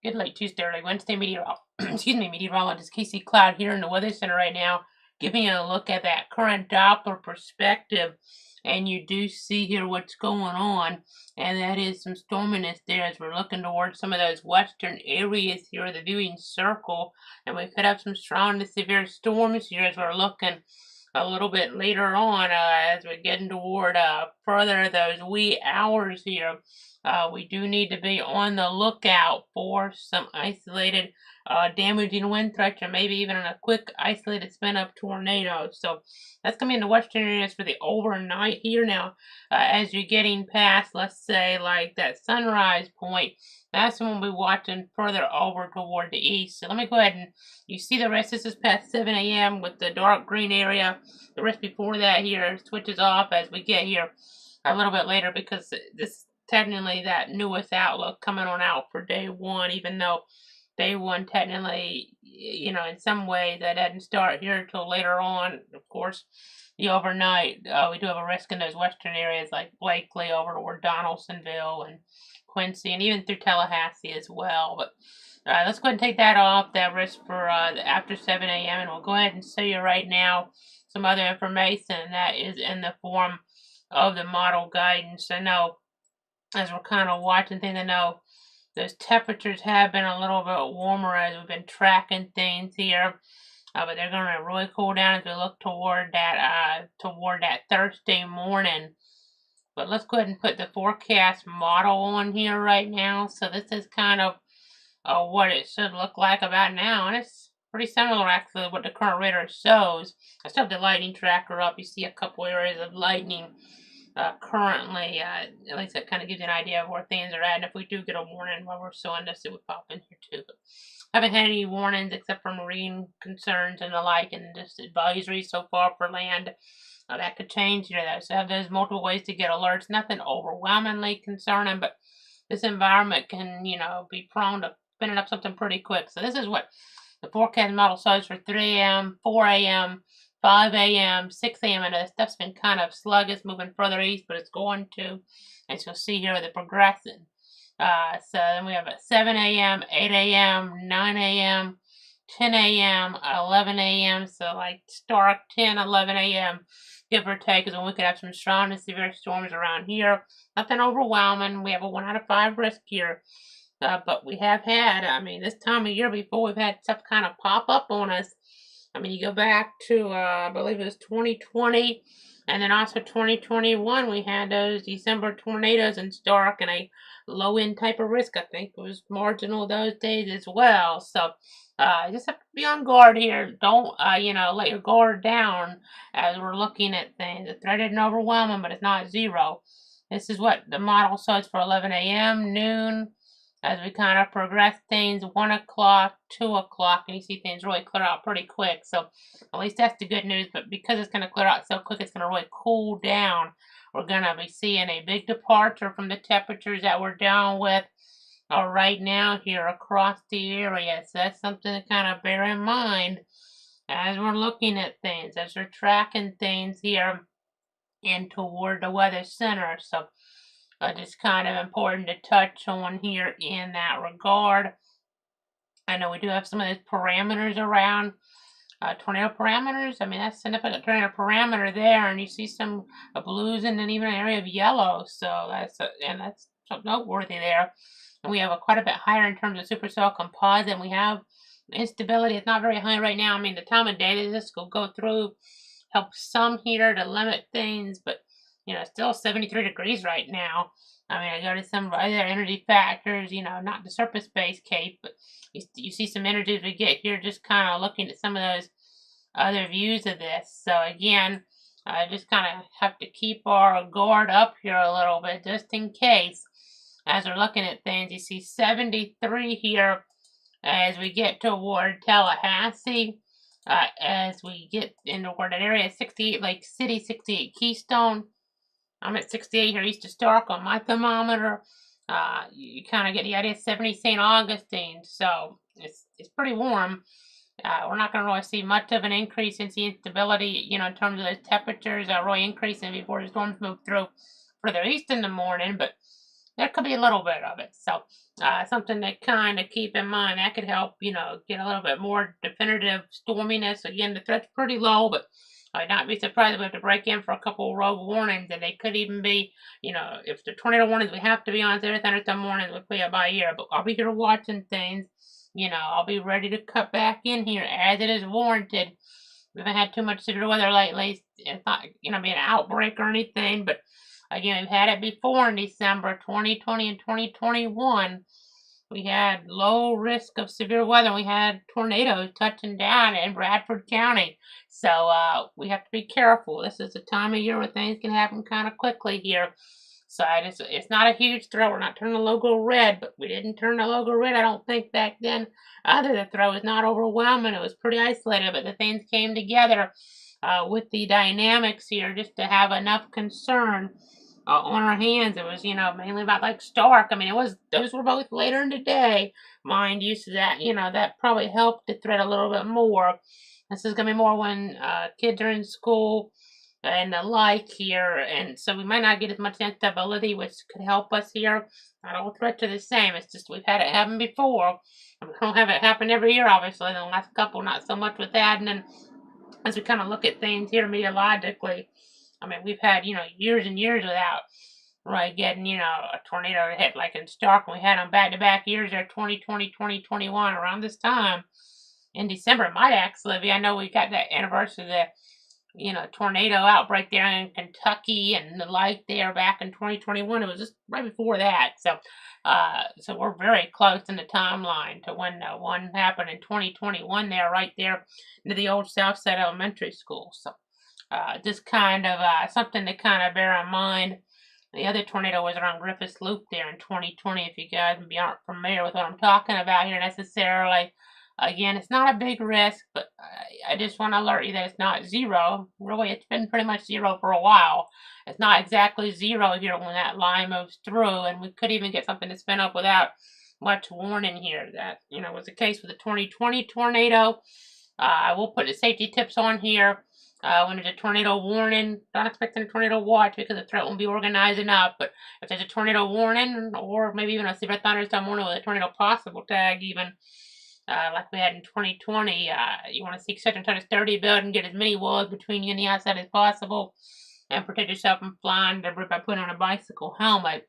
Good late Tuesday, early Wednesday meteorologist Casey Cloud here in the Weather Center right now, giving you a look at that current Doppler perspective. And you do see here what's going on, and that is some storminess there as we're looking towards some of those western areas here, the viewing circle. And we could have some strong to severe storms here as we're looking a little bit later on as we're getting toward further those wee hours here. We do need to be on the lookout for some isolated damaging wind threats or maybe even a quick isolated spin up tornado. So that's going to be in the western areas for the overnight here now. As you're getting past, let's say, like that sunrise point, that's when we'll be watching further over toward the east. So let me go ahead and you see the rest. This is past 7 a.m. with the dark green area. The rest before that here switches off as we get here a little bit later because this technically that newest outlook coming on out for day one, even though day one technically, in some way that doesn't start here till later on. Of course, the overnight, we do have a risk in those western areas like Blakely over toward Donaldsonville and Quincy and even through Tallahassee as well. But let's go ahead and take that off, that risk for after 7 a.m. And we'll go ahead and show you right now some other information, and that is in the form of the model guidance. I know as we're kind of watching things, I know those temperatures have been a little bit warmer as we've been tracking things here. But they're going to really cool down as we look toward that Thursday morning. But let's go ahead and put the forecast model on here right now. So this is kind of what it should look like about now, and it's pretty similar actually to what the current radar shows. I still have the lightning tracker up. You see a couple areas of lightning currently. At least that kind of gives you an idea of where things are at, and if we do get a warning while we're showing this, it would pop in here too. But I haven't had any warnings except for marine concerns and the like, and just advisories so far for land. That could change here though, so have those multiple ways to get alerts. Nothing overwhelmingly concerning, but this environment can, be prone to spinning up something pretty quick. So this is what the forecast model shows for 3 a.m., 4 a.m., 5 a.m., 6 a.m. and the stuff's been kind of sluggish moving further east, but it's going to, as you'll see here, the progression. So then we have at 7 a.m., 8 a.m., 9 a.m., 10 a.m., 11 a.m. So like stark 10, 11 a.m. give or take is when we could have some strong and severe storms around here. Nothing overwhelming. We have a 1 out of 5 risk here. But we have had, this time of year before, we've had stuff kind of pop up on us. You go back to, I believe it was 2020, and then also 2021, we had those December tornadoes in Stark and a low-end type of risk. I think it was marginal those days as well. So just have to be on guard here. Don't, let your guard down as we're looking at things. The threat isn't overwhelming, but it's not zero. This is what the model says for 11 a.m., noon, as we kind of progress things, 1 o'clock, 2 o'clock, and you see things really clear out pretty quick. So at least that's the good news, but because it's going to clear out so quick, it's going to really cool down. We're going to be seeing a big departure from the temperatures that we're down with right now here across the area. So that's something to kind of bear in mind as we're looking at things, as we're tracking things here in toward the weather center. So just kind of important to touch on here in that regard. I know we do have some of those parameters around, tornado parameters. That's significant tornado parameter there, and you see some blues and then even an area of yellow. So that's noteworthy there. And we have quite a bit higher in terms of supercell composite. And we have instability. It's not very high right now. The time of day that this will go through helps some here to limit things, but still 73 degrees right now. I go to some other energy factors, not the surface-based case, but you see some energies we get here just kind of looking at some of those other views of this. So again, just kind of have to keep our guard up here a little bit just in case. As we're looking at things, you see 73 here as we get toward Tallahassee. As we get into where that area, 68 Lake City, 68 Keystone. I'm at 68 here east of Stark on my thermometer. You kind of get the idea, 70 St. Augustine. So it's pretty warm. We're not going to really see much of an increase in the instability, in terms of those temperatures really increasing before the storms move through further east in the morning. But there could be a little bit of it. So something to kind of keep in mind. That could help, get a little bit more definitive storminess. Again, the threat's pretty low, but I'd not be surprised if we have to break in for a couple of rogue warnings, and they could even be, if the tornado warnings we have to be on, severe thunderstorm warnings we play it by ear. But I'll be here watching things. I'll be ready to cut back in here as it is warranted. We haven't had too much severe weather lately. It's not going to be an outbreak or anything, but again, we've had it before in December 2020 and 2021. We had low risk of severe weather. We had tornadoes touching down in Bradford County. So we have to be careful. This is the time of year where things can happen kind of quickly here. So it's not a huge threat. We're not turning the logo red, but we didn't turn the logo red, I don't think, back then. The threat was not overwhelming. It was pretty isolated, but the things came together with the dynamics here just to have enough concern on our hands. It was, mainly about like Stark. I mean, those were both later in the day, mind you, so that, that probably helped the threat a little bit more. This is going to be more when kids are in school and the like here, and so we might not get as much instability, which could help us here. Not all threats are the same. It's just we've had it happen before. We don't have it happen every year, obviously. The last couple, not so much with that. And then as we kind of look at things here meteorologically, I mean, we've had, years and years without getting, a tornado to hit like in Stark. We had them back-to-back years there, 2020, 2021, around this time in December. It might actually be, I know we got that anniversary of the, tornado outbreak there in Kentucky and the like there back in 2021. It was just right before that. So we're very close in the timeline to when one happened in 2021 there, right there near the old Southside Elementary School. So just kind of something to kind of bear in mind. The other tornado was around Griffiths Loop there in 2020, if you guys aren't familiar with what I'm talking about here necessarily. Again, it's not a big risk, but I just want to alert you that it's not zero. Really, it's been pretty much zero for a while. It's not exactly zero here when that line moves through, and we could even get something to spin up without much warning here. That, was the case with the 2020 tornado. I will put the safety tips on here. When there's a tornado warning, don't expect a tornado watch because the threat won't be organized enough. But if there's a tornado warning, or maybe even a severe thunderstorm warning with a tornado possible tag, even like we had in 2020, you want to seek such and such a sturdy build and get as many walls between you and the outside as possible, and protect yourself from flying debris by putting on a bicycle helmet.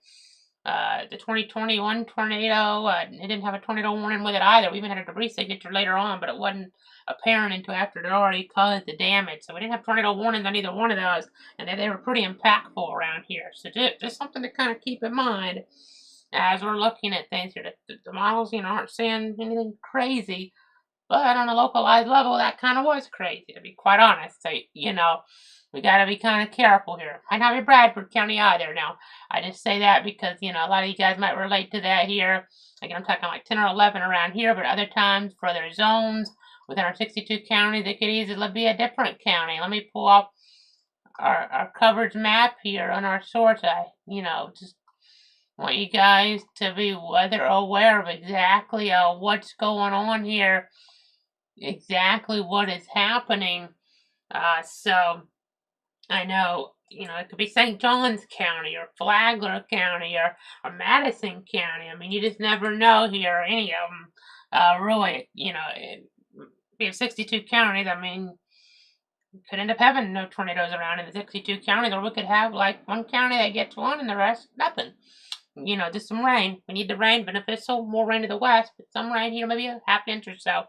The 2021 tornado, it didn't have a tornado warning with it either. We even had a debris signature later on, but it wasn't apparent until after it already caused the damage. So we didn't have tornado warnings on either one of those, and they were pretty impactful around here. So just something to kind of keep in mind as we're looking at things here. The models, aren't saying anything crazy, but on a localized level, that kind of was crazy, to be quite honest. So, we got to be kind of careful here. Might not be Bradford County either. Now, I just say that because, a lot of you guys might relate to that here. Again, I'm talking like 10 or 11 around here, but other times for other zones within our 62 counties, it could easily be a different county. Let me pull up our coverage map here on our source. Just want you guys to be weather aware of exactly what's going on here, exactly what is happening. So I know, it could be St. Johns County or Flagler County or Madison County. I mean, you just never know here, any of them. Really, we have 62 counties. I mean, we could end up having no tornadoes around in the 62 counties, or we could have like one county that gets one and the rest nothing. Just some rain. We need the rain, beneficial, more rain to the west, but some rain here, maybe a half inch or so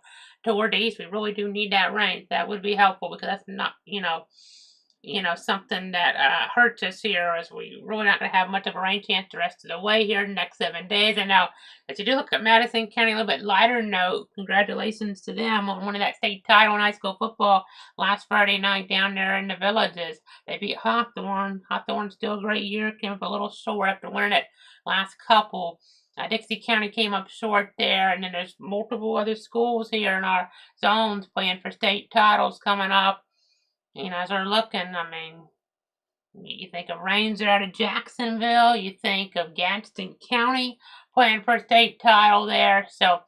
toward the east. We really do need that rain. That would be helpful because that's not, something that hurts us here, as we really not going to have much of a rain chance the rest of the way here in the next 7 days. And now, as you do look at Madison County, a little bit lighter note, congratulations to them on winning that state title in high school football last Friday night down there in the Villages. They beat Hawthorne. Hawthorne's still a great year, came up a little sore after winning it last couple. Dixie County came up short there, and then there's multiple other schools here in our zones playing for state titles coming up. As we're looking, I mean, you think of Ranger out of Jacksonville, you think of Gadsden County playing for a state title there. So,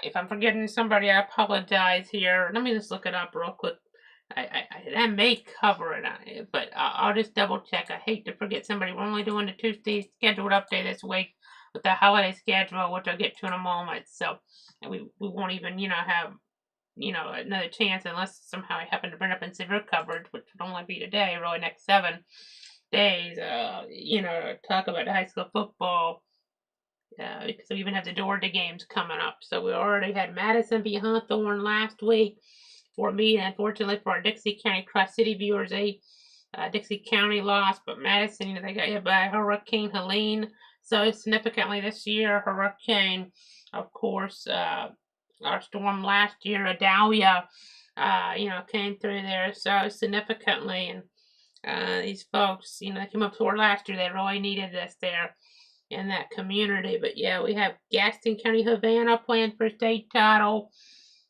if I'm forgetting somebody, I apologize here. Let me just look it up real quick. I may cover it, but I'll just double check. I hate to forget somebody. We're only doing the Tuesday scheduled update this week with the holiday schedule, which I'll get to in a moment. So we won't even, have, another chance unless somehow I happen to bring up in severe coverage, which would only be today, really next 7 days, talk about high school football, because we even have the Georgia games coming up. So we already had Madison v. Hawthorne last week. For me, unfortunately, for our Dixie County Cross-City viewers, Dixie County lost, but Madison, they got hit by Hurricane Helene so significantly this year. Hurricane, of course, our storm last year, Idalia, came through there so significantly, and these folks, they came up short last year. They really needed this there in that community. But yeah, we have Gaston County Havana playing for state title.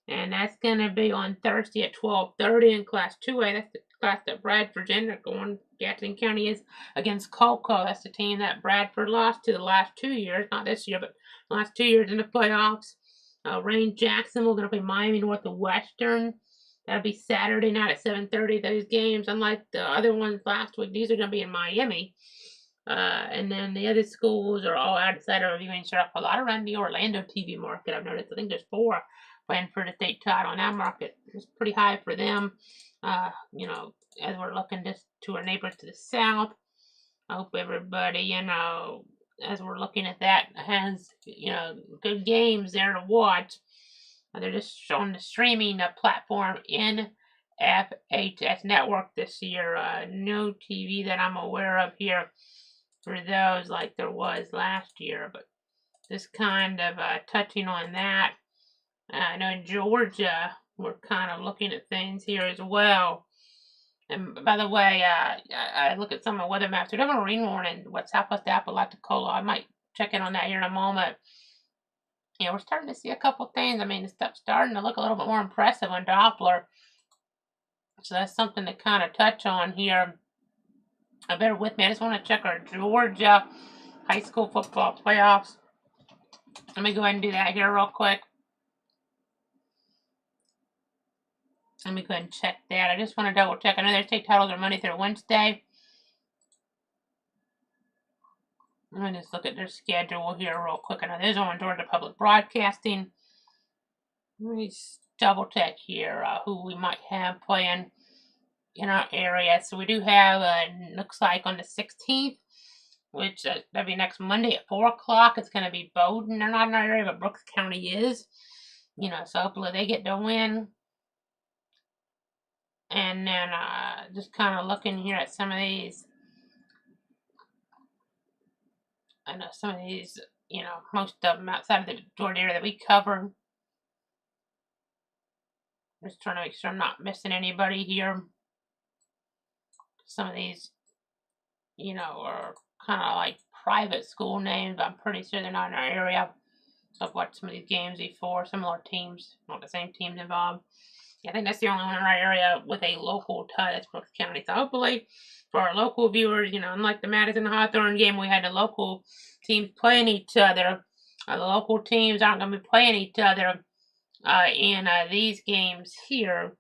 And that's going to be on Thursday at 12:30 in Class 2A. That's the class that Bradford's in. They're going, Gadsden County is against Cocoa. That's the team that Bradford lost to the last 2 years. Not this year, but the last 2 years in the playoffs. Range Jacksonville going to play Miami Northwestern. That'll be Saturday night at 7:30. Those games, unlike the other ones last week, these are going to be in Miami. And then the other schools are all outside of viewing shut a lot around the Orlando TV market. I've noticed. I think there's 4 playing for the state title in that market. It's pretty high for them. As we're looking just to our neighbors to the south. I hope everybody, as we're looking at that, has, good games there to watch. They're just on the streaming platform NFHS Network this year. No TV that I'm aware of here for those like there was last year, but just kind of touching on that. I know in Georgia, we're kind of looking at things here as well. And by the way, I look at some of the weather maps. We have a rain warning, what Southwest Apalachicola. I might check in on that here in a moment. We're starting to see a couple things. I mean, the stuff's starting to look a little bit more impressive on Doppler. So that's something to kind of touch on here. Bear with me. I just want to check our Georgia high school football playoffs. Let me go ahead and do that here real quick. Let me go ahead and check that. I just want to double check. I know their state titles are Monday through Wednesday. Let me just look at their schedule here real quick. I know there's on Georgia Public Broadcasting. Let me just double check here who we might have playing in our area. So we do have, looks like on the 16th, which that'll be next Monday at 4 o'clock. It's going to be Bowdoin. They're not in our area, but Brooks County is. So hopefully they get to win. And then just kind of looking here at some of these. I know some of these, most of them outside of the Georgia area that we cover. Just trying to make sure I'm not missing anybody here. Some of these, are kind of like private school names. I'm pretty sure they're not in our area. So I've watched some of these games before. Similar teams, not the same teams involved. I think that's the only one in our area with a local tie. That's Brooks County. So hopefully for our local viewers, unlike the Madison Hawthorne game, we had the local teams playing each other. The local teams aren't going to be playing each other in these games here,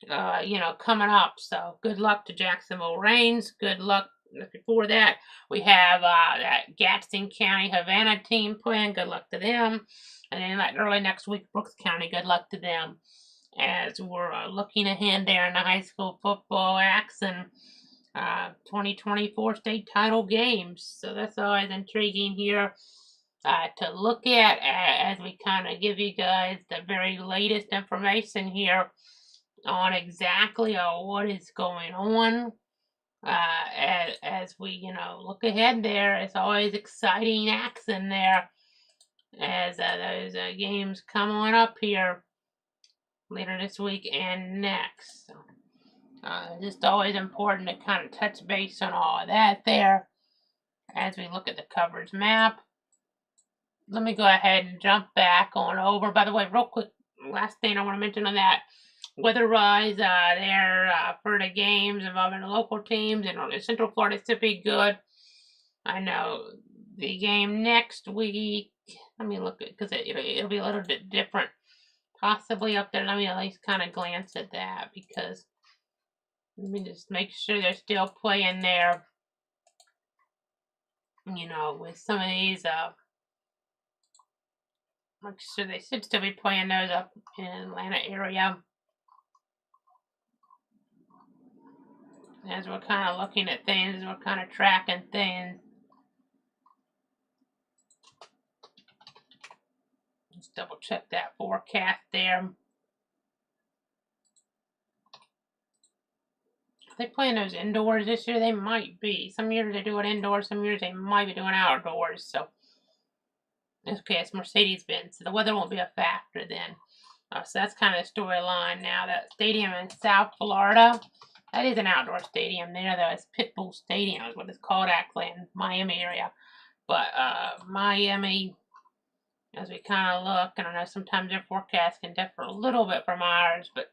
coming up. So good luck to Jacksonville Reigns. Good luck. Before that, we have that Gadsden County Havana team playing. Good luck to them. And then like early next week, Brooks County. Good luck to them. As we're looking ahead there in the high school football action, 2024 state title games. So that's always intriguing here to look at as we kind of give you guys the very latest information here on exactly what is going on. As we, look ahead there, it's always exciting action there as those games come on up here later this week and next. So, just always important to kind of touch base on all of that there as we look at the coverage map. Let me go ahead and jump back on over. By the way, real quick, last thing I want to mention on that, weather-wise, there for the games involving the local teams and Central Florida is to be good. I know the game next week, let me look at it because it'll be a little bit different. Possibly up there. Let me at least kind of glance at that because Let me just make sure they're still playing there. You know, with some of these, make sure they should still be playing those up in Atlanta area. As we're kind of looking at things, we're kind of tracking things. Let's double check that forecast there. Are they playing those indoors this year? They might be. Some years they do it indoors, some years they might be doing outdoors. So, okay, it's Mercedes-Benz, so the weather won't be a factor then. So that's kind of the storyline now. That stadium in South Florida, that is an outdoor stadium there, though. It's Pitbull Stadium is what it's called actually in Miami area. But Miami, as we kind of look, and I know sometimes their forecast can differ a little bit from ours, but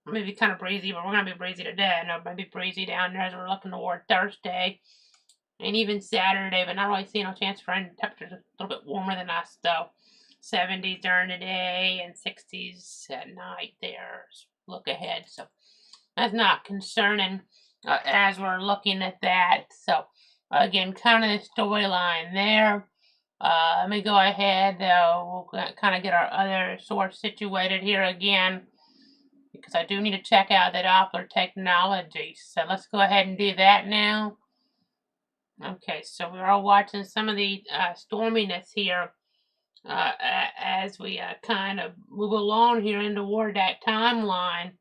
maybe kind of breezy, but we're going to be breezy today. I know it might be breezy down there as we're looking toward Thursday and even Saturday, but not really seeing no chance for any temperatures a little bit warmer than us, though. 70s during the day and 60s at night there. Look ahead, so that's not concerning as we're looking at that. So, again, kind of the storyline there. Let me go ahead, we'll kind of get our other source situated here again, because I do need to check out the Doppler technology. So let's go ahead and do that now. Okay, so we're all watching some of the storminess here as we kind of move along here in toward that timeline.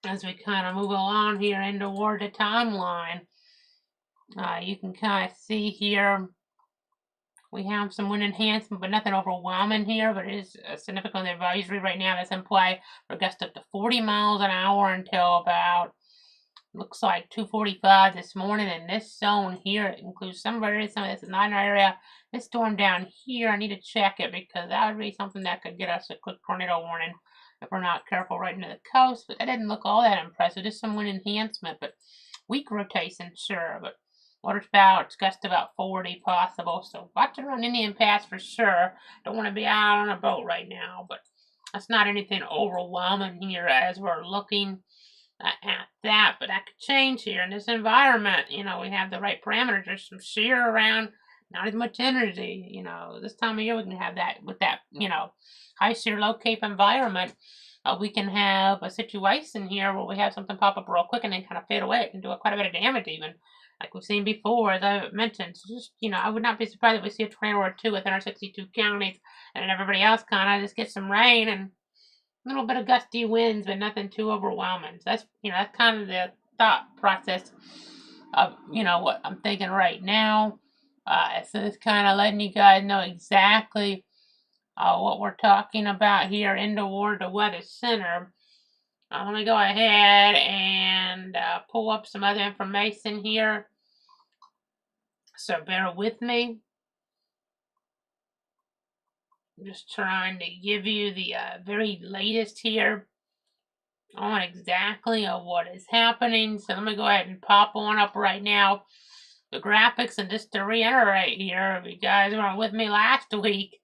As we kind of move along here in toward the timeline, you can kind of see here we have some wind enhancement, but nothing overwhelming here, but it is a significant advisory right now that's in play for gusts up to 40 miles an hour until about, looks like 2:45 this morning. In this zone here, it includes some areas, some of this is not in our area. This storm down here, I need to check it because that would be something that could get us a quick tornado warning if we're not careful right into the coast. But that didn't look all that impressive. Just some wind enhancement, but weak rotation, sure. But water spouts, gust about 40 possible. So watch it around Indian Pass for sure. Don't want to be out on a boat right now, but that's not anything overwhelming here as we're looking at that, but that could change here in this environment. You know, we have the right parameters. There's some shear around, not as much energy. You know, this time of year we can have that with that, you know, high shear, low cape environment. We can have a situation here where we have something pop up real quick and then kind of fade away. It can do quite a bit of damage even, like we've seen before, as I mentioned. So just, you know, I would not be surprised if we see a tornado or two within our 62 counties and everybody else kind of just gets some rain and a little bit of gusty winds, but nothing too overwhelming. So that's, you know, that's kind of the thought process of, you know, what I'm thinking right now. So it's kind of letting you guys know exactly what we're talking about here in toward the weather center. Let me go ahead and pull up some other information here. So bear with me. I'm just trying to give you the very latest here on exactly what is happening. So let me go ahead and pop on up right now the graphics, and just to reiterate here, if you guys weren't with me last week,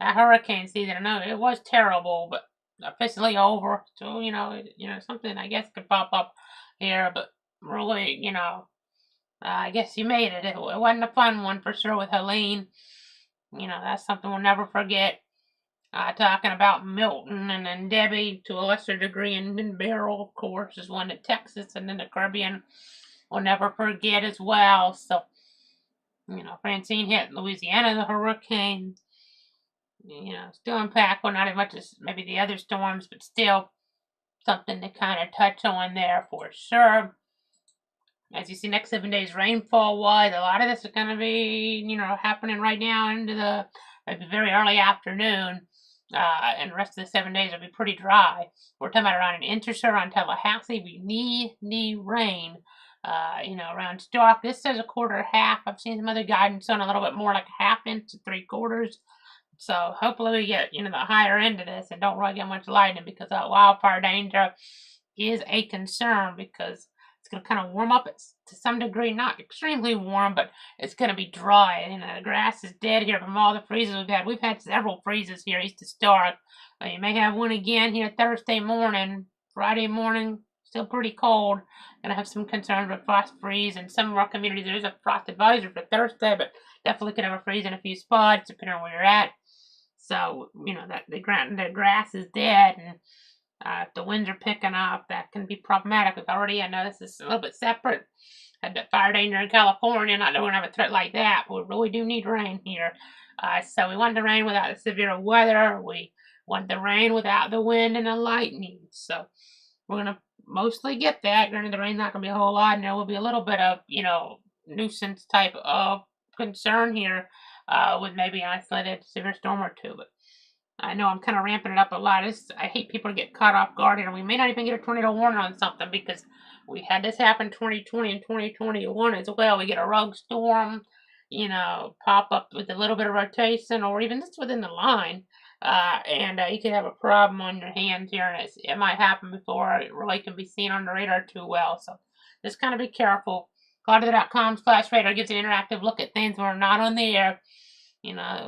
that hurricane season, I know it was terrible, but officially over. So you know, something I guess could pop up here, but really, you know, I guess you made it. It wasn't a fun one for sure with Helene. You know, that's something we'll never forget. Talking about Milton, and then Debbie to a lesser degree, and then Beryl, of course, is one in Texas, and then the Caribbean we'll never forget as well. So, you know, Francine hit Louisiana, the hurricane, you know, still impactful, not as much as maybe the other storms, but still something to kind of touch on there for sure. As you see, next 7 days rainfall-wise, a lot of this is going to be, you know, happening right now into the maybe very early afternoon. And the rest of the 7 days will be pretty dry. We're talking about around an inch or so around Tallahassee. We need rain. You know, around Stark. This says a quarter, half. I've seen some other guidance on a little bit more, like a half inch to 3/4. So hopefully we get, you know, the higher end of this and don't really get much lightning, because that wildfire danger is a concern, because it's going to kind of warm up to some degree, not extremely warm, but it's going to be dry. You know, the grass is dead here from all the freezes we've had. We've had several freezes here east of Stark. You may have one again here Thursday morning. Friday morning, still pretty cold. Gonna have some concerns with frost freeze in some of our communities. There is a frost advisory for Thursday, but definitely could have a freeze in a few spots depending on where you're at. So that the grass is dead, and if the winds are picking up, that can be problematic. I know this is a little bit separate. Had the fire danger in California, not that we're gonna have a threat like that, but we really do need rain here. So we want the rain without the severe weather. We want the rain without the wind and the lightning. So we're gonna mostly get that. Granted, the rain's not gonna be a whole lot, and there will be a little bit of nuisance type of concern here with maybe an isolated severe storm or two. But I know I'm kind of ramping it up a lot. I hate people to get caught off guard, and we may not even get a tornado warning on something because we had this happen 2020 and 2021 as well. We get a rogue storm, pop up with a little bit of rotation or even just within the line. And you could have a problem on your hands here, and it might happen before it really can be seen on the radar too well. So just kind of be careful. Cloudweather.com/radar gives you an interactive look at things when we're not on the air.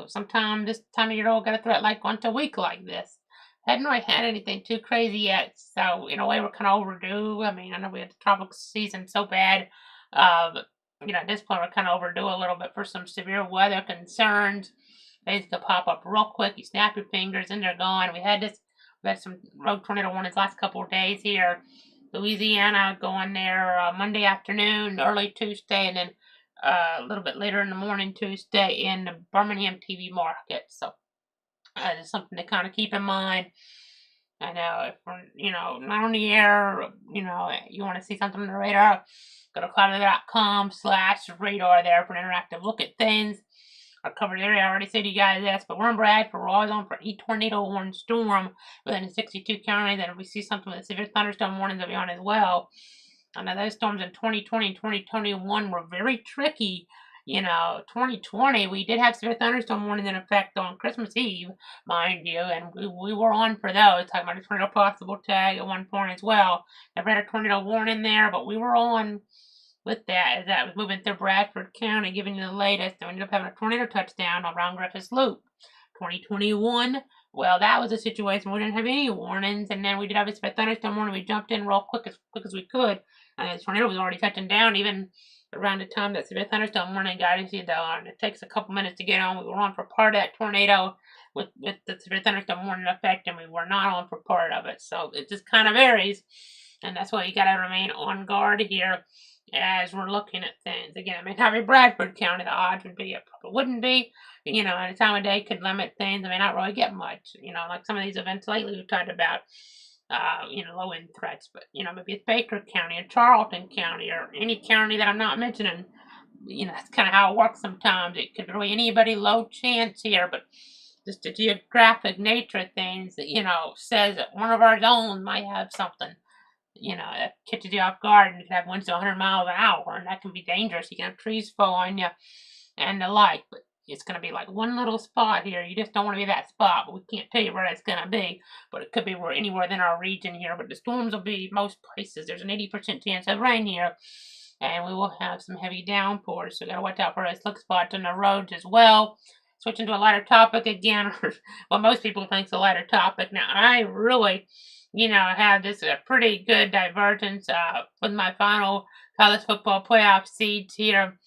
Sometime this time of year we'll get a threat like once a week like this. Hadn't really had anything too crazy yet, so in a way we're kind of overdue. I mean, I know we had the tropical season so bad, but at this point we're kind of overdue a little bit for some severe weather concerns. Things could pop up real quick. You snap your fingers and they're gone. We had some rogue tornado warnings last couple of days here. Louisiana going there Monday afternoon, early Tuesday, and then a little bit later in the morning Tuesday in the Birmingham TV market. So just something to kind of keep in mind. I know if we're, not on the air, you want to see something on the radar, go to cloudweather.com/radar there for an interactive look at things. Our covered area, I already said to you guys this, but we're in Bradford. We're always on for a tornado warning storm within 62 counties, and if we see something with severe thunderstorm warnings, they'll be on as well. I know those storms in 2020 and 2021 were very tricky. 2020, we did have severe thunderstorm warnings in effect on Christmas Eve, mind you, and we were on for those. Talking about a tornado possible tag at one point as well. Never had a tornado warning there, but we were on with that as that was moving through Bradford County, giving you the latest. And we ended up having a tornado touchdown around Griffiths Loop. 2021, well, that was a situation where we didn't have any warnings, and then we did have a severe thunderstorm warning. We jumped in real quick as we could, and the tornado was already touching down even around the time that severe thunderstorm warning got issued, and it takes a couple minutes to get on. We were on for part of that tornado with the severe thunderstorm warning effect, and we were not on for part of it. So it just kind of varies, and that's why you got to remain on guard here as we're looking at things. Again, it may not be Bradford County. The odds would be it probably wouldn't be. And the time of day could limit things. I may not really get much. Like some of these events lately we've talked about. Low end threats, but maybe it's Baker County or Charlton County or any county that I'm not mentioning. That's kind of how it works sometimes. It could be anybody low chance here, but just the geographic nature of things that says that one of our zones might have something. That catches you off guard, and you can have winds to 100 miles an hour, and that can be dangerous. You can have trees fall on you and the like, but it's going to be like one little spot here. You just don't want to be that spot, but we can't tell you where that's going to be. But it could be anywhere within our region here. But the storms will be most places. There's an 80% chance of rain here, and we will have some heavy downpours. So we got to watch out for those slick spots on the roads as well. Switching to a lighter topic again, what most people think is a lighter topic. Now, I really, have this a pretty good divergence with my final college football playoff seeds here.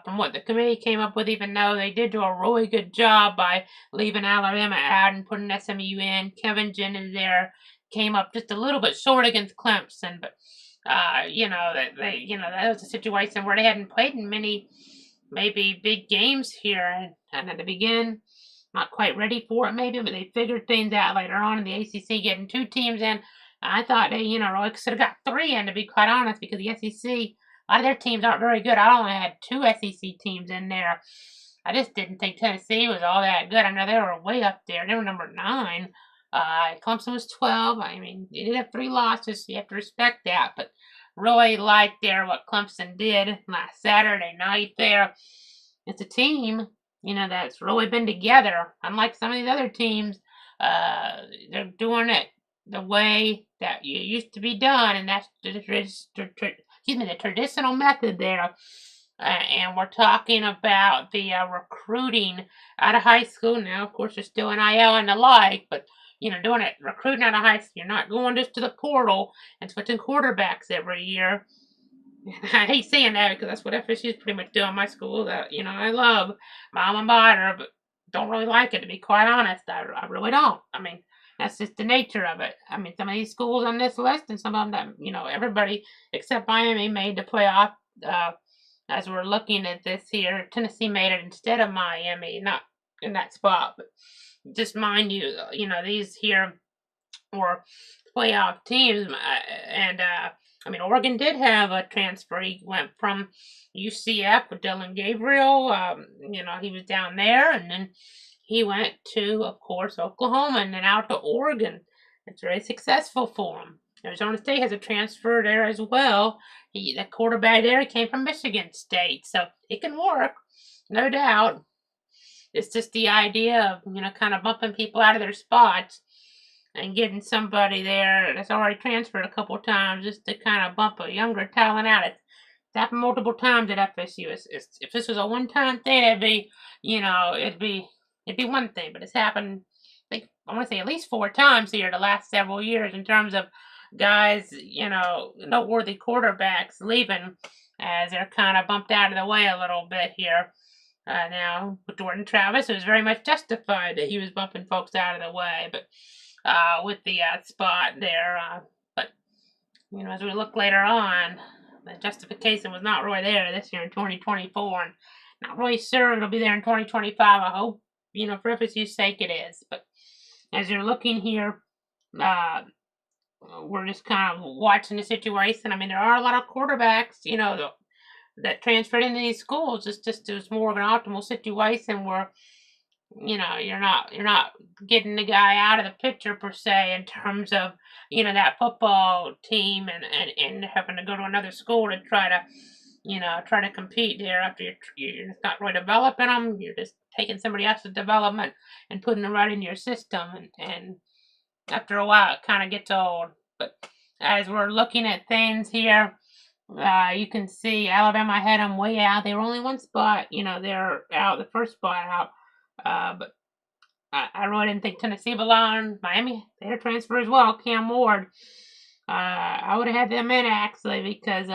From what the committee came up with, even though they did do a really good job by leaving Alabama out and putting SMU in. Kevin Jennings there came up just a little bit short against Clemson, but that was a situation where they hadn't played in many maybe big games here, and at the beginning, not quite ready for it maybe, but they figured things out later on in the ACC, getting 2 teams in. I thought they, really could have got 3 in, to be quite honest, because the SEC, a lot of their teams aren't very good. I only had 2 SEC teams in there. I just didn't think Tennessee was all that good. I know they were way up there. They were number 9. Clemson was 12. I mean, they did have 3 losses, so you have to respect that. But really liked there what Clemson did last Saturday night there. It's a team, that's really been together. Unlike some of these other teams, they're doing it the way that it used to be done, and that's the traditional method there. And we're talking about the recruiting out of high school. Now, of course, there's still NIL and the like, but doing it, recruiting out of high school. You're not going just to the portal and switching quarterbacks every year. I hate saying that because that's what FSU is pretty much doing. My school, that I love my alma mater, but don't really like it, to be quite honest. I really don't. I mean, that's just the nature of it. I mean, some of these schools on this list, and some of them that everybody except Miami made the playoff. As we're looking at this here, Tennessee made it instead of Miami, not in that spot, but just mind you, these here were playoff teams, and I mean, Oregon did have a transfer. He went from UCF with Dylan Gabriel. He was down there, and then he went to, of course, Oklahoma, and then out to Oregon. It's very successful for him. Arizona State has a transfer there as well. The quarterback there came from Michigan State, so it can work, no doubt. It's just the idea of, kind of bumping people out of their spots and getting somebody there that's already transferred a couple times just to kind of bump a younger talent out. It's happened multiple times at FSU. If this was a one-time thing, it'd be one thing, but it's happened, I want to say at least 4 times here the last several years in terms of guys, noteworthy quarterbacks leaving as they're kind of bumped out of the way a little bit here. Now, with Jordan Travis, it was very much justified that he was bumping folks out of the way, but with the spot there. But, as we look later on, the justification was not really there this year in 2024, and not really sure it'll be there in 2025. I hope, for FSU's sake it is. But as you're looking here, we're just kind of watching the situation. I mean, there are a lot of quarterbacks, that transferred into these schools. It's just more of an optimal situation where, you're not getting the guy out of the picture per se in terms of, that football team and having to go to another school to try to compete there after you're not really developing them. You're just taking somebody else's development and putting them right in your system. And after a while, it kind of gets old. But as we're looking at things here, you can see Alabama had them way out. They were only one spot. They're out, the first spot out. But I really didn't think Tennessee belonged. Miami, they had a transfer as well, Cam Ward. I would have had them in, actually, because,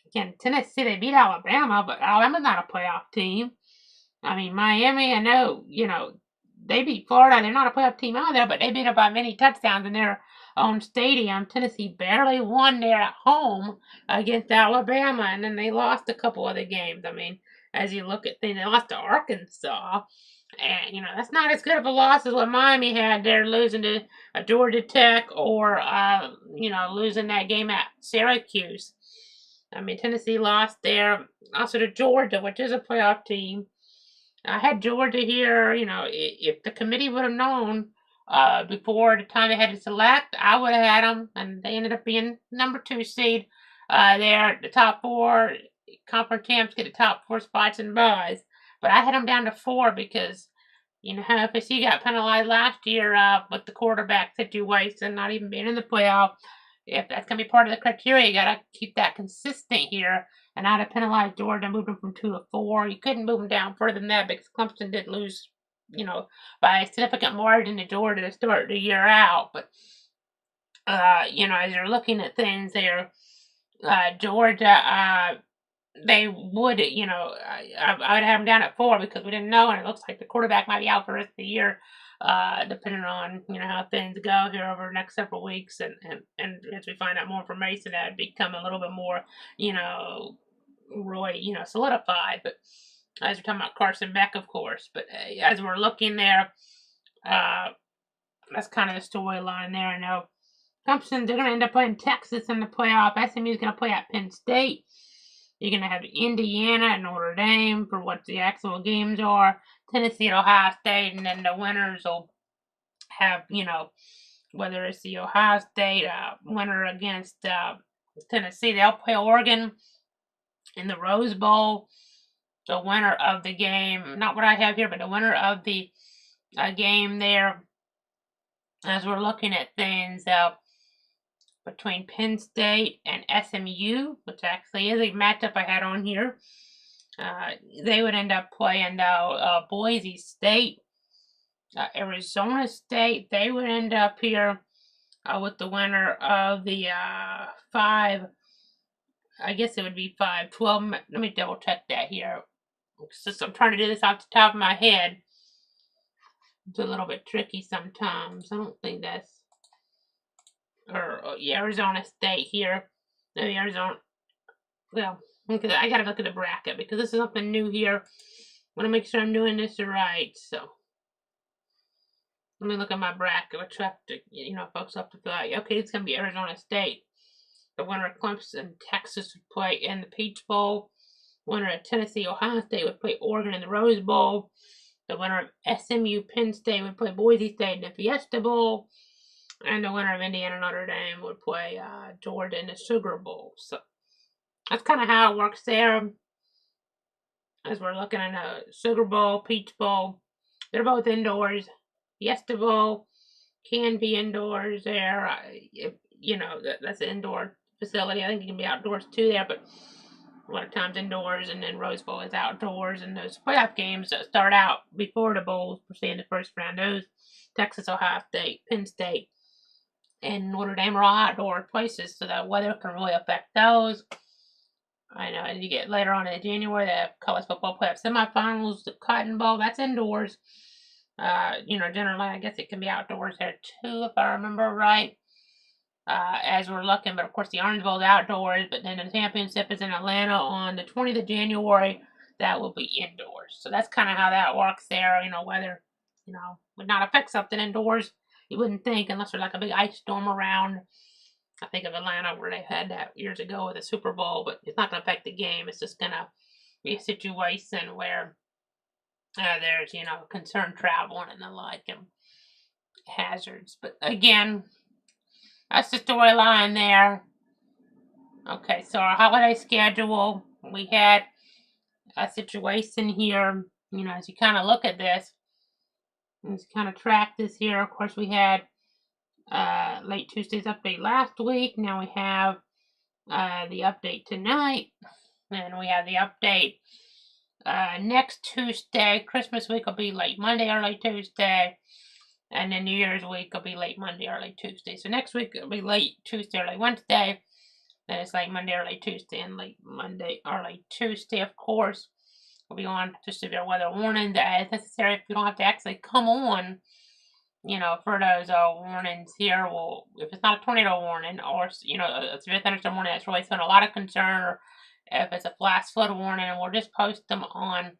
again, Tennessee, they beat Alabama, but Alabama's not a playoff team. I mean, Miami, I know, they beat Florida. They're not a playoff team either, but they beat them by many touchdowns in their own stadium. Tennessee barely won there at home against Alabama, and then they lost a couple other games. I mean, as you look at things, they lost to Arkansas, and that's not as good of a loss as what Miami had there, losing to Georgia Tech or losing that game at Syracuse. I mean, Tennessee lost there also to Georgia, which is a playoff team. I had Georgia here. If the committee would have known before the time they had to select, I would have had them, and they ended up being number 2 seed there. The top 4 conference champs get the top 4 spots and buys, but I had them down to 4 because FSU got penalized last year with the quarterback situation, not even being in the playoff. If that's going to be part of the criteria, you got to keep that consistent here. And I'd have penalized Georgia, moved them from 2 to 4. You couldn't move them down further than that because Clemson did lose, by a significant margin to Georgia to start the year out. But, as you're looking at things there, Georgia, they would, I would have them down at 4 because we didn't know, and it looks like the quarterback might be out for the rest of the year, depending on, how things go here over the next several weeks, and as we find out more information, that become a little bit more, really, solidified. But as we're talking about Carson Beck, of course, but as we're looking there, that's kind of the storyline there. I know Clemson, they're going to end up playing Texas in the playoff. SMU is going to play at Penn State. You're going to have Indiana and Notre Dame for what the actual games are. Tennessee and Ohio State, and then the winners will have, whether it's the Ohio State winner against Tennessee, they'll play Oregon in the Rose Bowl. The winner of the game, not what I have here, but the winner of the game there, as we're looking at things between Penn State and SMU, which actually is a matchup I had on here. They would end up playing Boise State. Arizona State, they would end up here with the winner of the 5. I guess it would be 5-12. Let me double check that here. Since I'm trying to do this off the top of my head, it's a little bit tricky sometimes. I don't think that's, yeah, Arizona State here. Maybe Arizona. Well, okay, I gotta look at the bracket because this is something new here. I want to make sure I'm doing this right. So let me look at my bracket. Which have to, folks have to feel like, okay, it's gonna be Arizona State. The winner of Clemson, Texas would play in the Peach Bowl. Winner of Tennessee, Ohio State would play Oregon in the Rose Bowl. The winner of SMU, Penn State would play Boise State in the Fiesta Bowl. And the winner of Indiana, Notre Dame would play Georgia in the Sugar Bowl. So that's kind of how it works there. As we're looking at a Sugar Bowl, Peach Bowl, they're both indoors. Fiesta Bowl can be indoors there. That's an indoor facility. I think it can be outdoors too there, but a lot of times indoors, and then Rose Bowl is outdoors. And those playoff games that start out before the bowls, per se, in the first round, those Texas, Ohio State, Penn State, and Notre Dame are all outdoor places, so that weather can really affect those. I know as you get later on in January, the college football playoff semifinals, the Cotton Bowl, that's indoors. Generally, I guess it can be outdoors there too, if I remember right. As we're looking, but of course the Orange Bowl is outdoors, but then the championship is in Atlanta on the 20th of January. That will be indoors. So that's kind of how that works there. Weather, would not affect something indoors. You wouldn't think, unless there's like a big ice storm around. I think of Atlanta where they had that years ago with the Super Bowl, but it's not going to affect the game. It's just going to be a situation where there's, concerned traveling and the like and hazards. But again, that's the storyline there. Okay, so our holiday schedule, we had a situation here, as you kind of look at this, and kind of track this here. Of course, we had late Tuesday's update last week. Now we have the update tonight, and we have the update next Tuesday. Christmas week will be late Monday, early Tuesday. And then New Year's week will be late Monday, early Tuesday. So next week it'll be late Tuesday, early Wednesday. Then it's late Monday, early Tuesday, and late Monday, early Tuesday, of course. We'll be on just severe weather warning as necessary. If you don't have to actually come on, for those warnings here. Well, if it's not a tornado warning or, a severe thunderstorm warning that's really showing a lot of concern, or if it's a flash flood warning, and we'll just post them on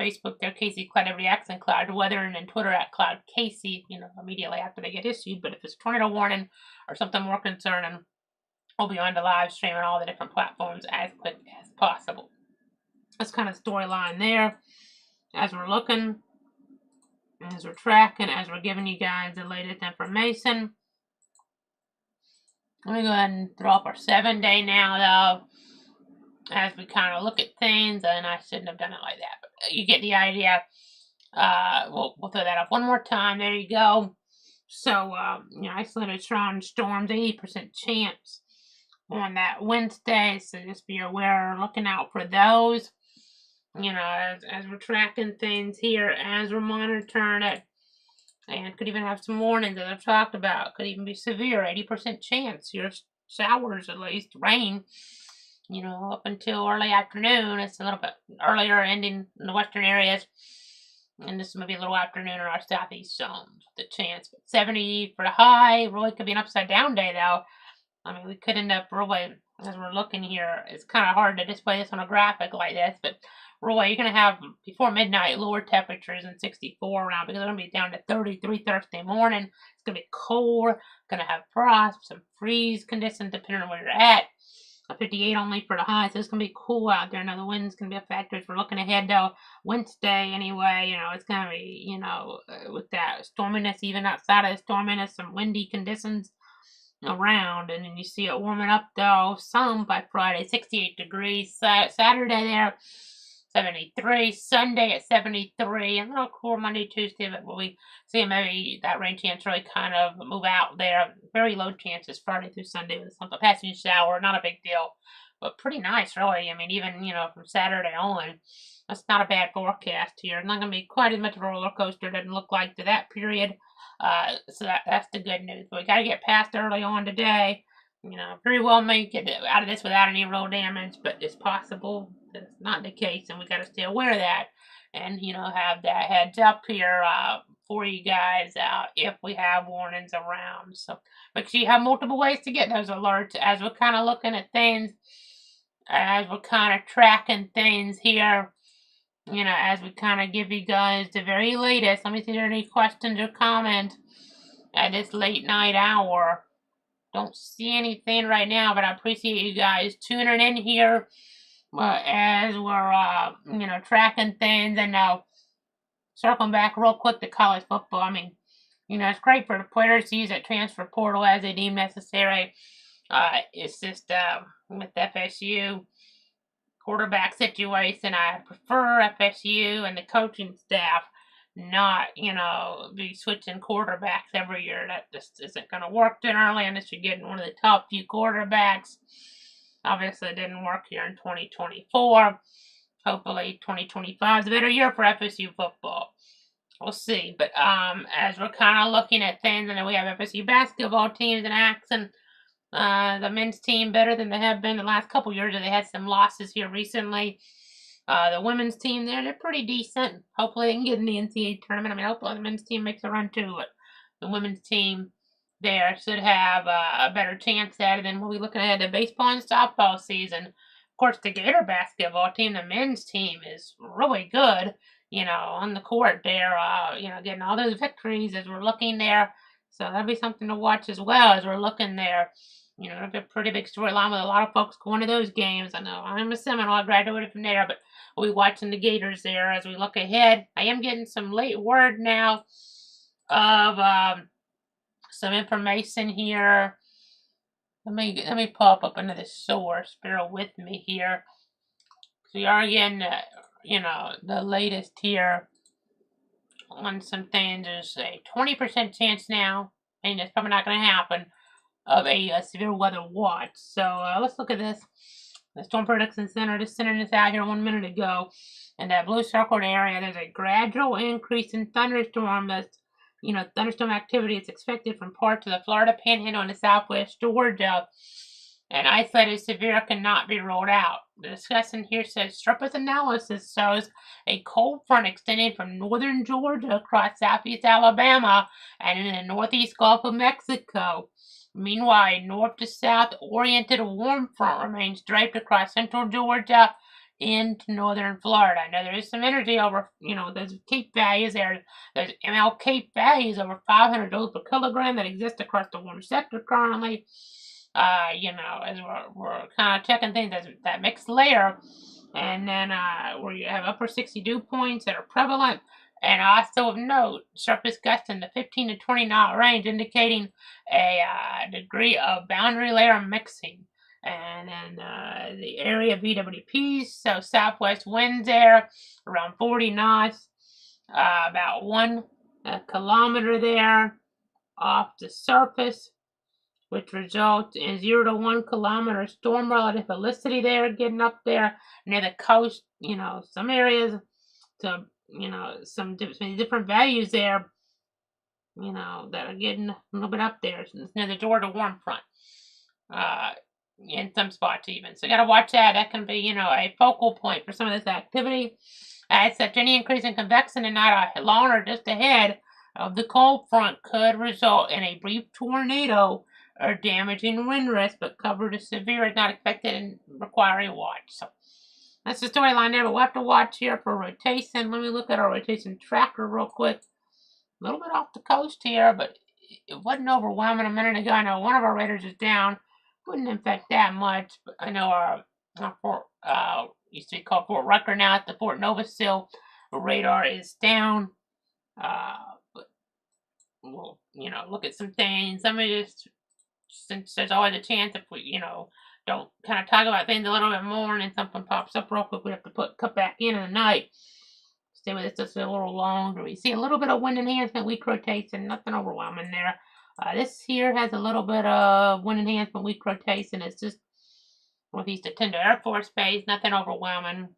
Facebook there, Casey Cloud Reacts and Cloud Weather, and then Twitter at Cloud Casey, immediately after they get issued. But if it's a tornado warning or something more concerning, we'll be on the live stream on all the different platforms as quick as possible. That's kind of storyline there. As we're looking, as we're tracking, as we're giving you guys the latest information. Let me go ahead and throw up our 7-day now, though, as we kind of look at things, and I shouldn't have done it like that, but you get the idea. We'll throw that up one more time. There you go. So, isolated surrounding storms, 80% chance on that Wednesday. So just be aware, looking out for those. As we're tracking things here, as we're monitoring it, and could even have some warnings that I've talked about. Could even be severe, 80% chance. Your showers, at least rain. Up until early afternoon. It's a little bit earlier ending in the western areas. And this may be a little afternoon in our southeast zones, the chance. But 70 for the high. Really could be an upside down day, though. I mean, we could end up really, as we're looking here, it's kind of hard to display this on a graphic like this, but really, you're going to have, before midnight, lower temperatures than 64 around, because they're going to be down to 33 Thursday morning. It's going to be cold, going to have frost, some freeze conditions depending on where you're at. 58 only for the high, so it's going to be cool out there. Now, the wind's going to be a factor as we're looking ahead, though. Wednesday, anyway, it's going to be, with that storminess, even outside of the storminess, some windy conditions around. And then you see it warming up, though, some by Friday, 68 degrees. Saturday there, 73. Sunday at 73. A little cool Monday, Tuesday, but we'll be seeing maybe that rain chance really kind of move out there. Very low chances Friday through Sunday with some passing shower. Not a big deal, but pretty nice, really. I mean, even, from Saturday on, That's not a bad forecast here. It's not going to be quite as much of a roller coaster. It doesn't look like to that period. So that's the good news. But we got to get past early on today. Very well make it out of this without any real damage, but it's possible that it's not the case, and we got to stay aware of that. And have that heads up here for you guys if we have warnings around. So make sure you have multiple ways to get those alerts as we're kind of looking at things, as we're kind of tracking things here. As we kind of give you guys the very latest. Let me see if there are any questions or comments at this late night hour. Don't see anything right now, but I appreciate you guys tuning in here as we're, tracking things. And now, circling back real quick to college football, I mean, it's great for the players to use that transfer portal as they deem necessary. It's just with FSU quarterback situation, I prefer FSU and the coaching staff not, be switching quarterbacks every year. That just isn't going to work generally unless you're getting one of the top few quarterbacks. Obviously, it didn't work here in 2024. Hopefully, 2025 is a better year for FSU football. We'll see. But as we're kind of looking at things, and then we have FSU basketball teams in action. The men's team better than they have been the last couple years. They had some losses here recently. The women's team they're pretty decent. Hopefully they can get in the NCAA tournament. I mean, hopefully the men's team makes a run too, but the women's team there should have a better chance at it. And we'll be looking ahead to baseball and softball season. Of course, the Gator basketball team, the men's team, is really good, on the court there, getting all those victories as we're looking there. So that'll be something to watch as well as we're looking there. It'll be a pretty big storyline with a lot of folks going to those games. I know I'm a Seminole. I graduated from there, but we'll be watching the Gators there as we look ahead. I am getting some late word now of some information here. Let me pop up into the source. Bear with me here. So we are getting, the latest here on some things. There's a 20% chance now, and it's probably not going to happen, of a severe weather watch. So let's look at this. The Storm Prediction Center just sending this out here 1 minute ago. In that blue circled area, there's a gradual increase in thunderstorm. Thunderstorm activity is expected from parts of the Florida Panhandle and the Southwest Georgia. And isolated severe cannot be ruled out. The discussion here says surface analysis shows a cold front extending from northern Georgia across southeast Alabama and in the northeast Gulf of Mexico. Meanwhile, a north to south oriented warm front remains draped across central Georgia into northern Florida. Now there is some energy over, those Cape values there. There's ML Cape values over 500 joules per kilogram that exist across the warm sector currently. As we're kind of checking things, as that mixed layer, and then where you have upper 60 dew points that are prevalent. And also of note, surface gusts in the 15 to 20 knot range, indicating a degree of boundary layer mixing. And then the area of VWPs, so southwest winds there, around 40 knots, about 1 kilometer there off the surface, which results in 0 to 1 kilometer storm relative velocity there, getting up there near the coast. Some areas to some different values there, that are getting a little bit up there. It's near the Georgia warm front, in some spots even. So you got to watch that. That can be, a focal point for some of this activity. As such, any increase in convection tonight along or just ahead of the cold front could result in a brief tornado or damaging wind risk, but coverage is severe is not expected and require a watch. So that's the storyline there, but we'll have to watch here for rotation. Let me look at our rotation tracker real quick. A little bit off the coast here, but it wasn't overwhelming a minute ago. I know one of our radars is down. Wouldn't affect that much, but I know our Fort, used to be called Fort Rucker, now at the Fort Novasil radar is down. But we'll, look at some things. Some of this, since there's always a chance if we, don't kind of talk about things a little bit more and then something pops up real quick, we have to cut back in the night. Stay with us just a little longer. We see a little bit of wind enhancement, weak rotation, nothing overwhelming there. This here has a little bit of wind enhancement, weak rotation. It's just northeast of Tender Air Force Base, nothing overwhelming.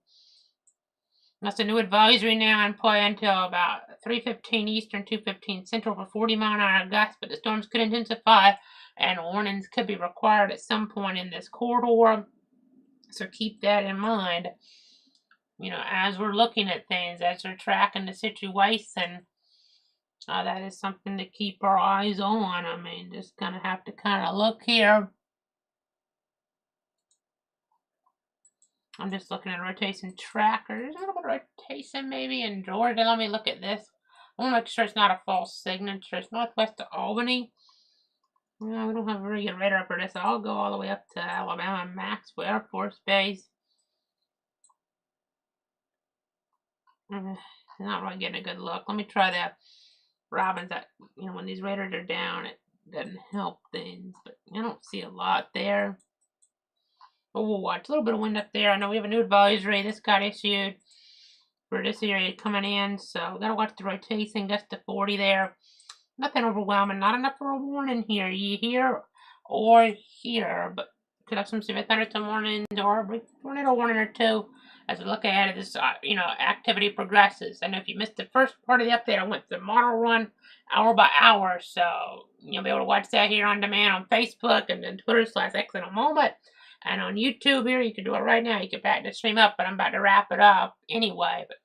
That's a new advisory now in play until about 3:15 Eastern, 2:15 Central for 40-mile-an-hour gusts, but the storms could intensify and warnings could be required at some point in this corridor. So keep that in mind. As we're looking at things, as we're tracking the situation, that is something to keep our eyes on. I mean, just gonna have to kind of look here. I'm just looking at rotation tracker. There's a little bit of rotation maybe in Georgia. Let me look at this. I want to make sure it's not a false signature. It's northwest of Albany. No, we don't have a very good radar for this. I'll go all the way up to Alabama Maxwell Air Force Base. Not really getting a good look. Let me try that Robins. That when these radars are down, it doesn't help things. But I don't see a lot there. But we'll watch. A little bit of wind up there. I know we have a new advisory. This got issued for this area coming in. So we gotta watch the rotation. Gust to 40 there. Nothing overwhelming. Not enough for a warning here. You here or here. But could have some severe thunderstorm warnings or a brief tornado warning or two as we look ahead as this activity progresses. And if you missed the first part of the update, I went through the model run hour by hour. So you'll be able to watch that here on demand on Facebook and then Twitter/X in a moment. And on YouTube here, you can do it right now. You can back the stream up, but I'm about to wrap it up anyway. But,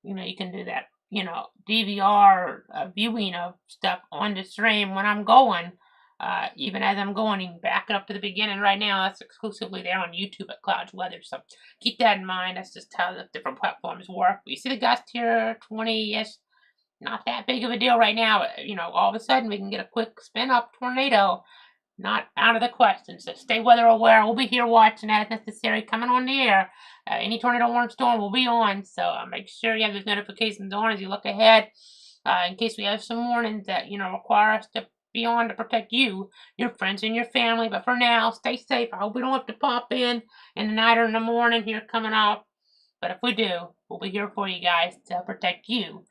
you can do that, DVR viewing of stuff on the stream when I'm going. Even as I'm going, you can back it up to the beginning right now. That's exclusively there on YouTube at Clouds Weather. So keep that in mind. That's just how the different platforms work. But you see the gust here, 20-ish. Not that big of a deal right now. All of a sudden we can get a quick spin up tornado. Not out of the question. So stay weather aware. We'll be here watching as necessary, coming on the air. Any tornado warning storm will be on. So make sure you have those notifications on as you look ahead. In case we have some warnings that require us to be on to protect you, your friends, and your family. But for now, stay safe. I hope we don't have to pop in the night or in the morning here coming off. But if we do, we'll be here for you guys to protect you